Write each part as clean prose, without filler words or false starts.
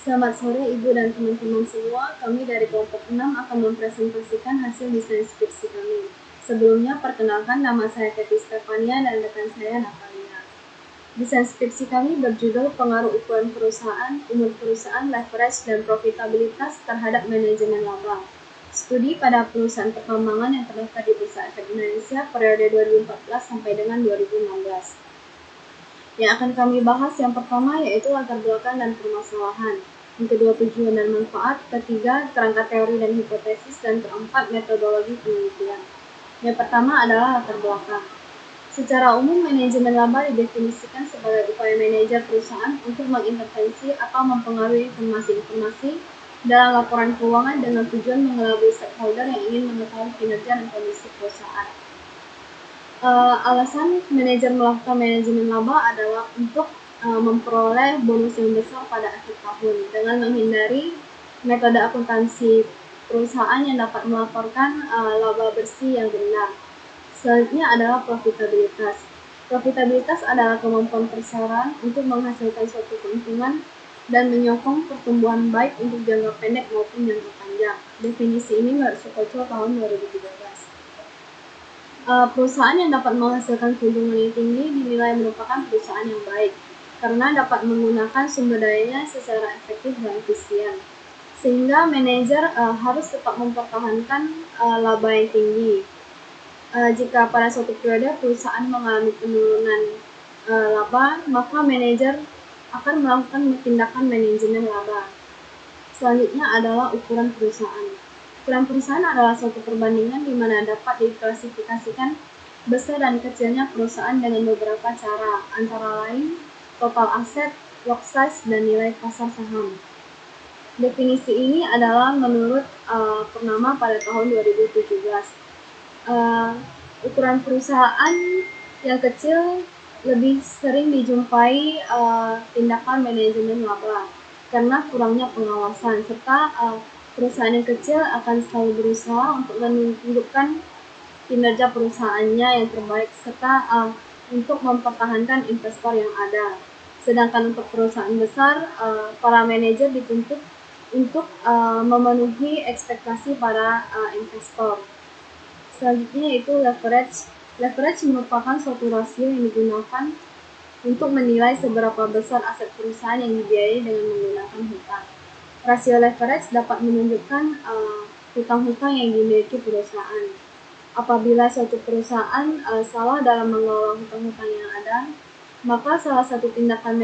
Selamat sore Ibu dan teman-teman semua, kami dari kelompok 6 akan mempresentasikan hasil desain skripsi kami. Sebelumnya, perkenalkan nama saya Katy Stefania dan rekan saya Natalia. Desain skripsi kami berjudul Pengaruh Ukuran Perusahaan, Umur Perusahaan, Leverage, dan Profitabilitas terhadap Manajemen Laba. Studi pada perusahaan pertambangan yang terdaftar di Bursa Efek Indonesia periode 2014 sampai dengan 2016. Yang akan kami bahas yang pertama yaitu latar belakang dan permasalahan, yang kedua tujuan dan manfaat, ketiga kerangka teori dan hipotesis, dan keempat metodologi penelitian. Yang pertama adalah latar belakang. Secara umum, manajemen laba didefinisikan sebagai upaya manajer perusahaan untuk mengintervensi atau mempengaruhi informasi-informasi dalam laporan keuangan dengan tujuan mengelabui stakeholder yang ingin mengetahui kinerja dan kondisi perusahaan. Alasan manajer melakukan manajemen laba adalah untuk memperoleh bonus yang besar pada akhir tahun dengan menghindari metode akuntansi perusahaan yang dapat melaporkan laba bersih yang rendah. Selanjutnya adalah profitabilitas. Profitabilitas adalah kemampuan perusahaan untuk menghasilkan suatu keuntungan dan menyokong pertumbuhan baik untuk jangka pendek maupun jangka panjang. Definisi ini menurut Sokoco tahun 2013. Perusahaan yang dapat menghasilkan keuntungan yang tinggi dinilai merupakan perusahaan yang baik karena dapat menggunakan sumber dayanya secara efektif dan efisien. Sehingga manajer harus tetap mempertahankan laba yang tinggi. Jika pada suatu periode perusahaan mengalami penurunan laba, maka manajer akan melakukan tindakan manajemen laba. Selanjutnya adalah ukuran perusahaan. Ukuran perusahaan adalah suatu perbandingan di mana dapat diklasifikasikan besar dan kecilnya perusahaan dengan beberapa cara, antara lain total aset, lot size, dan nilai pasar saham. Definisi ini adalah menurut Purnama pada tahun 2017. Ukuran perusahaan yang kecil lebih sering dijumpai tindakan manajemen laba karena kurangnya pengawasan, serta perusahaan yang kecil akan selalu berusaha untuk menunjukkan kinerja perusahaannya yang terbaik serta untuk mempertahankan investor yang ada. Sedangkan untuk perusahaan besar, para manajer dituntut untuk memenuhi ekspektasi para investor. Selanjutnya yaitu leverage. Leverage merupakan suatu rasio yang digunakan untuk menilai seberapa besar aset perusahaan yang dibiayai dengan menggunakan hutang. Rasio leverage dapat menunjukkan hutang-hutang yang dimiliki perusahaan. Apabila suatu perusahaan salah dalam mengelola hutang-hutang yang ada, maka salah satu tindakan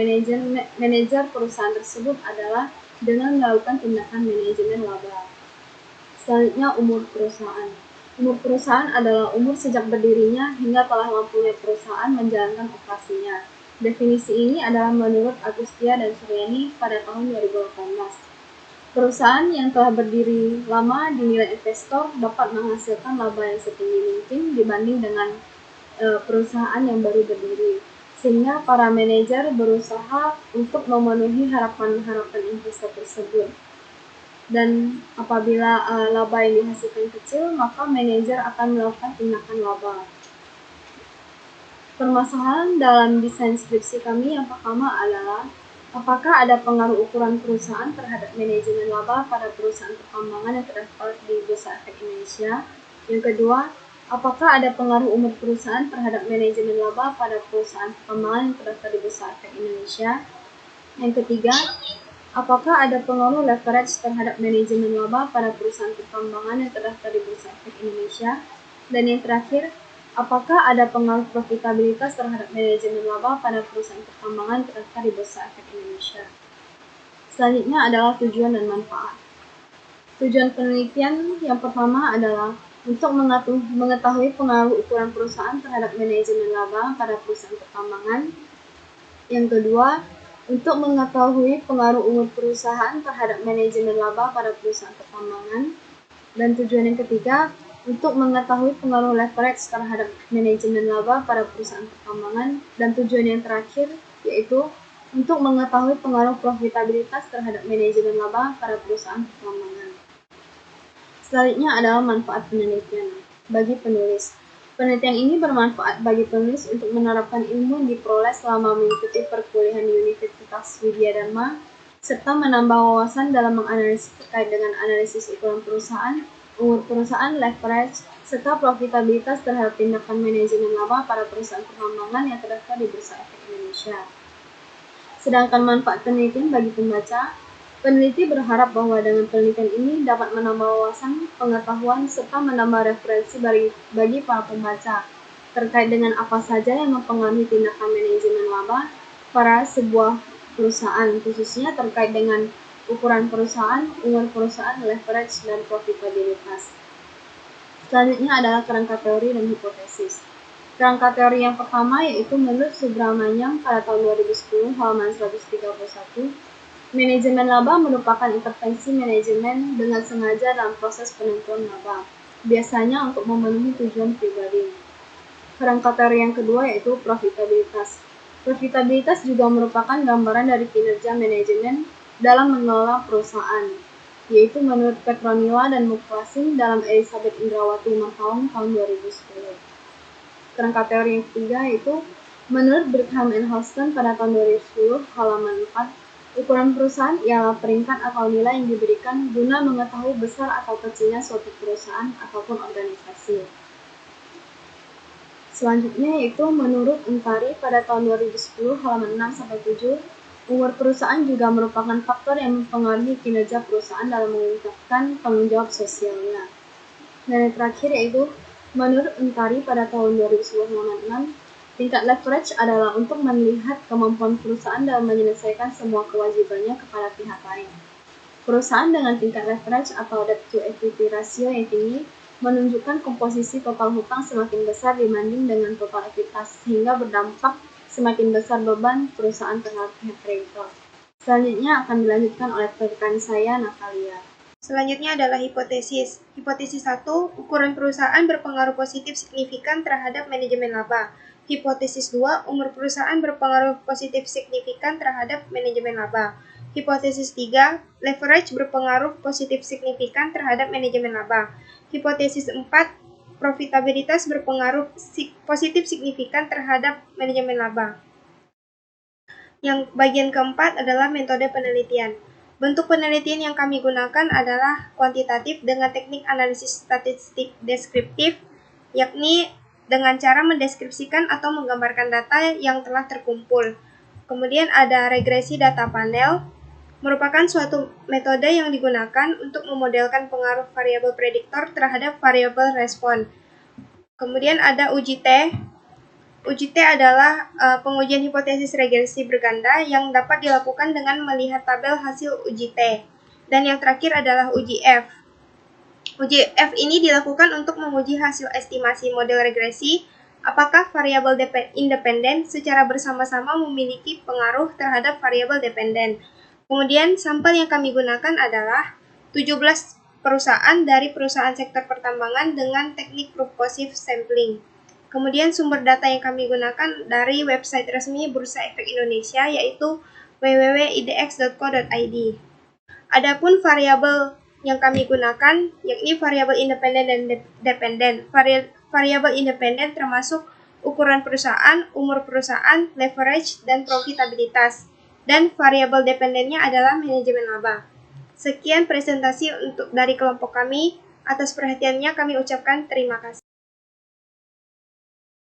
manajer perusahaan tersebut adalah dengan melakukan tindakan manajemen laba. Selanjutnya, umur perusahaan. Umur perusahaan adalah umur sejak berdirinya hingga telah mampunya perusahaan menjalankan operasinya. Definisi ini adalah menurut Agustia dan Suryani pada tahun 2018. Perusahaan yang telah berdiri lama dinilai investor dapat menghasilkan laba yang setinggi mungkin dibanding dengan perusahaan yang baru berdiri, sehingga para manajer berusaha untuk memenuhi harapan-harapan investor tersebut. Dan apabila laba yang dihasilkan kecil, maka manajer akan melakukan tindakan laba. Permasalahan dalam desain skripsi kami yang pertama adalah apakah ada pengaruh ukuran perusahaan terhadap manajemen laba pada perusahaan pertambangan yang terdaftar di Bursa Efek Indonesia? Yang kedua, apakah ada pengaruh umur perusahaan terhadap manajemen laba pada perusahaan pertambangan yang terdaftar di Bursa Efek Indonesia? Yang ketiga, apakah ada pengaruh leverage terhadap manajemen laba pada perusahaan pertambangan yang terdaftar di Bursa Efek Indonesia? Dan yang terakhir, apakah ada pengaruh profitabilitas terhadap manajemen laba pada perusahaan pertambangan terdaftar di Bursa Efek Indonesia? Selanjutnya adalah tujuan dan manfaat. Tujuan penelitian yang pertama adalah untuk mengetahui pengaruh ukuran perusahaan terhadap manajemen laba pada perusahaan pertambangan. Yang kedua, untuk mengetahui pengaruh umur perusahaan terhadap manajemen laba pada perusahaan pertambangan. Dan tujuan yang ketiga, untuk mengetahui pengaruh leverage terhadap manajemen laba pada perusahaan pertambangan. Dan tujuan yang terakhir yaitu untuk mengetahui pengaruh profitabilitas terhadap manajemen laba pada perusahaan pertambangan. Selanjutnya adalah manfaat penelitian bagi penulis. Penelitian ini bermanfaat bagi penulis untuk menerapkan ilmu yang diperoleh selama mengikuti perkuliahan di Universitas Widya Dharma serta menambah wawasan dalam menganalisis terkait dengan analisis ukuran perusahaan, umur perusahaan, leverage, serta profitabilitas terhadap tindakan manajemen laba pada perusahaan pertambangan yang terdaftar di Bursa Efek Indonesia. Sedangkan manfaat penelitian bagi pembaca, peneliti berharap bahwa dengan penelitian ini dapat menambah wawasan, pengetahuan, serta menambah referensi bagi para pembaca terkait dengan apa saja yang mempengaruhi tindakan manajemen laba pada sebuah perusahaan, khususnya terkait dengan ukuran perusahaan, umur perusahaan, leverage, dan profitabilitas. Selanjutnya adalah kerangka teori dan hipotesis. Kerangka teori yang pertama yaitu menurut Subramanyam pada tahun 2010 halaman 131, manajemen laba merupakan intervensi manajemen dengan sengaja dalam proses penentuan laba, biasanya untuk memenuhi tujuan pribadi. Kerangka teori yang kedua yaitu profitabilitas. Profitabilitas juga merupakan gambaran dari kinerja manajemen dalam mengelola perusahaan, yaitu menurut Petronila dan Mukhlasin dalam Elizabeth Indrawati Martawang tahun 2010. Kerangka teori yang ketiga yaitu menurut Brigham and Houston pada tahun 2010 halaman 4, ukuran perusahaan ialah peringkat atau nilai yang diberikan guna mengetahui besar atau kecilnya suatu perusahaan ataupun organisasi. Selanjutnya yaitu menurut Untari pada tahun 2010 halaman 6-7, umur perusahaan juga merupakan faktor yang mempengaruhi kinerja perusahaan dalam meningkatkan tanggung jawab sosialnya. Dan yang terakhir yaitu menurut Untari pada tahun 2010 halaman 6, tingkat leverage adalah untuk melihat kemampuan perusahaan dalam menyelesaikan semua kewajibannya kepada pihak lain. Perusahaan dengan tingkat leverage atau debt to equity ratio yang tinggi menunjukkan komposisi total hutang semakin besar dibanding dengan total ekuitas, sehingga berdampak semakin besar beban perusahaan terhadap pihak kreditor. Selanjutnya akan dilanjutkan oleh rekan saya, Natalia. Selanjutnya adalah hipotesis. Hipotesis 1, ukuran perusahaan berpengaruh positif signifikan terhadap manajemen laba. Hipotesis 2, umur perusahaan berpengaruh positif signifikan terhadap manajemen laba. Hipotesis 3, leverage berpengaruh positif signifikan terhadap manajemen laba. Hipotesis 4, profitabilitas berpengaruh positif signifikan terhadap manajemen laba. Yang bagian keempat adalah metode penelitian. Bentuk penelitian yang kami gunakan adalah kuantitatif dengan teknik analisis statistik deskriptif, yakni dengan cara mendeskripsikan atau menggambarkan data yang telah terkumpul. Kemudian ada regresi data panel, merupakan suatu metode yang digunakan untuk memodelkan pengaruh variabel prediktor terhadap variabel respon. Kemudian ada uji T. Uji T adalah pengujian hipotesis regresi berganda yang dapat dilakukan dengan melihat tabel hasil uji T. Dan yang terakhir adalah uji F. Uji F ini dilakukan untuk menguji hasil estimasi model regresi, apakah variabel independen secara bersama-sama memiliki pengaruh terhadap variabel dependen. Kemudian sampel yang kami gunakan adalah 17 perusahaan dari perusahaan sektor pertambangan dengan teknik purposive sampling. Kemudian sumber data yang kami gunakan dari website resmi Bursa Efek Indonesia yaitu www.idx.co.id. Adapun variabel yang kami gunakan yakni variabel independen dan dependen. Variabel independen termasuk ukuran perusahaan, umur perusahaan, leverage, dan profitabilitas. Dan variabel dependennya adalah manajemen laba. Sekian presentasi dari kelompok kami. Atas perhatiannya kami ucapkan terima kasih.